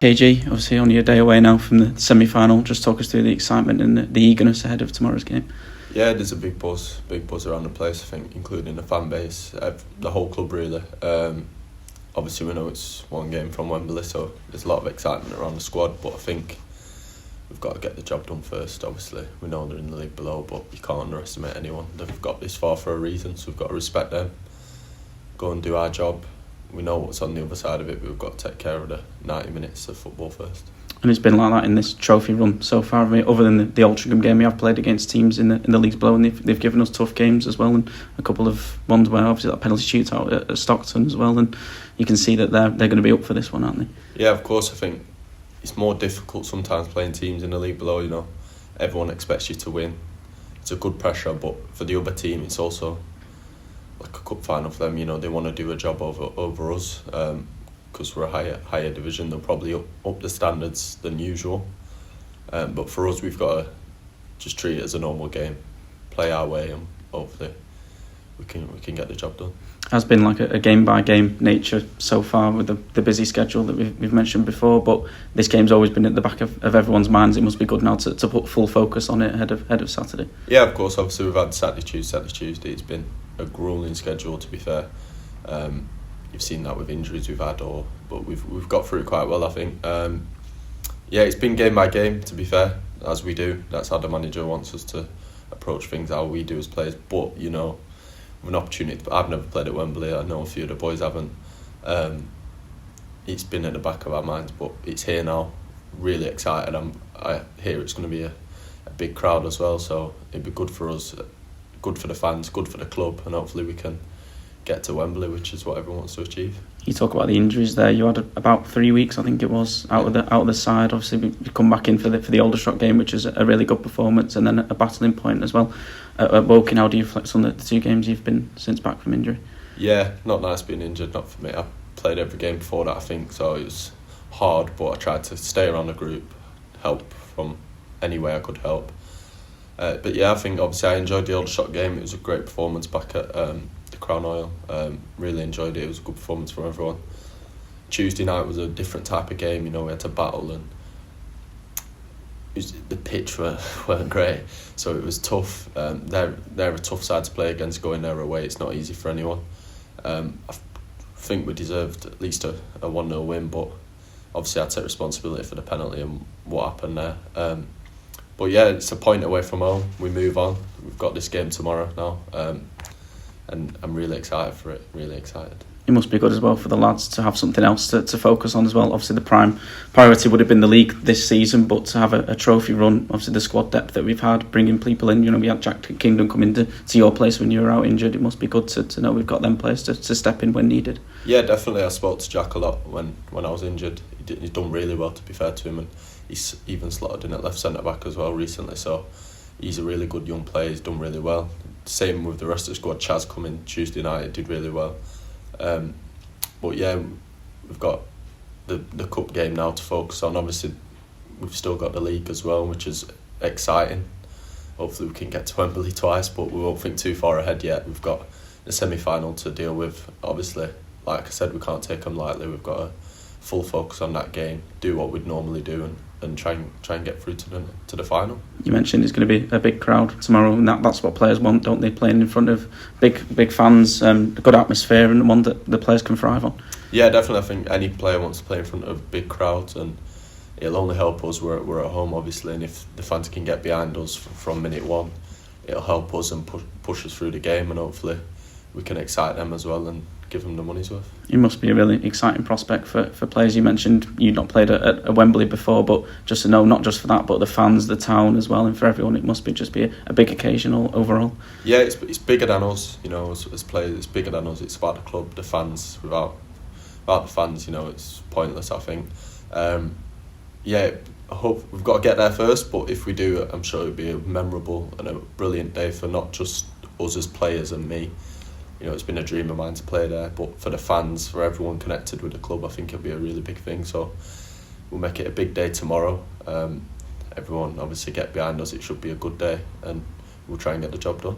KG, obviously only a day away now from the semi-final. Just talk us through the excitement and the eagerness ahead of tomorrow's game. Yeah, there's a big buzz around the place, I think, including the fan base, the whole club really. Obviously we know it's one game from Wembley, so there's a lot of excitement around the squad, but I think we've got to get the job done first. Obviously we know they're in the league below, but you can't underestimate anyone. They've got this far for a reason, so we've got to respect them, go and do our job. We know what's on the other side of it, but we've got to take care of the 90 minutes of football first. And it's been like that in this trophy run so far. I mean, other than the Altrincham game, we have played against teams in the leagues below, and they've given us tough games as well. And a couple of ones where obviously that penalty shootout at Stockton as well. And you can see that they're going to be up for this one, aren't they? Yeah, of course. I think it's more difficult sometimes playing teams in the league below. You know, everyone expects you to win. It's a good pressure, but for the other team, it's also like a cup final for them. You know, they want to do a job over us. Because we're a higher division, they'll probably up the standards than usual. But for us, we've got to just treat it as a normal game, play our way, and hopefully we can get the job done. It has been like a game-by-game nature so far with the busy schedule that we've mentioned before, but this game's always been at the back of everyone's minds. It must be good now to put full focus on it ahead of Saturday. Yeah, of course. Obviously, we've had Saturday, Tuesday. It's been a gruelling schedule, to be fair. You've seen that with injuries we've had, but we've got through it quite well, I think. Yeah, it's been game by game, to be fair, as we do. That's how the manager wants us to approach things, how we do as players. But, you know, with an opportunity, I've never played at Wembley, I know a few of the boys haven't. It's been at the back of our minds, but it's here now. Really excited. I hear it's going to be a big crowd as well, so it'd be good for us, good for the fans, good for the club, and hopefully we can get to Wembley, which is what everyone wants to achieve. You talk about the injuries there. You had about 3 weeks, I think it was, out of the side. Obviously, we come back in for the Aldershot game, which is a really good performance, and then a battling point as well. At Woking, how do you flex on the 2 games you've been since back from injury? Yeah, not nice being injured, not for me. I played every game before that, I think, so it was hard, but I tried to stay around the group, help from any way I could help. But yeah, I think obviously I enjoyed the Aldershot game. It was a great performance back at Crown Oil. Really enjoyed it. It was a good performance from everyone. Tuesday night was a different type of game. You know, we had to battle, and the pitch weren't great, so it was tough. They're a tough side to play against. Going there away, it's not easy for anyone. I think we deserved at least a 1-0 win, but obviously I take responsibility for the penalty and what happened there. But yeah, it's a point away from home. We move on. We've got this game tomorrow now. And I'm really excited for it, really excited. It must be good as well for the lads to have something else to focus on as well. Obviously the prime priority would have been the league this season, but to have a trophy run, obviously the squad depth that we've had, bringing people in, you know, we had Jack Kingdom come into your place when you were out injured. It must be good to know we've got them players to step in when needed. Yeah, definitely. I spoke to Jack a lot when I was injured. He's done really well, to be fair to him, and he's even slotted in at left centre-back as well recently, so he's a really good young player. He's done really well. Same with the rest of the squad. Chaz come in Tuesday night, he did really well. But yeah, we've got the cup game now to focus on. Obviously, we've still got the league as well, which is exciting. Hopefully we can get to Wembley twice, but we won't think too far ahead yet. We've got the semi-final to deal with. Obviously, like I said, we can't take them lightly. We've got to full focus on that game, do what we'd normally do, and try and get through to the final. You mentioned it's going to be a big crowd tomorrow, and that's what players want, don't they? Playing in front of big fans, a good atmosphere, and one that the players can thrive on. Yeah, definitely. I think any player wants to play in front of big crowds, and it'll only help us. We're at home, obviously, and if the fans can get behind us from minute one, it'll help us and push us through the game, and hopefully we can excite them as well and give them the money's worth. It must be a really exciting prospect for players. You mentioned you'd not played at Wembley before, but just to know, not just for that, but the fans, the town as well, and for everyone, it must be a big occasion overall. Yeah, it's bigger than us, you know, as players. It's bigger than us. It's about the club, the fans. Without the fans, you know, it's pointless, I think. Yeah, I hope we've got to get there first, but if we do, I'm sure it'll be a memorable and a brilliant day for not just us as players and me. You know, it's been a dream of mine to play there, but for the fans, for everyone connected with the club, I think it'll be a really big thing. So we'll make it a big day tomorrow. Everyone obviously get behind us. It should be a good day, and we'll try and get the job done.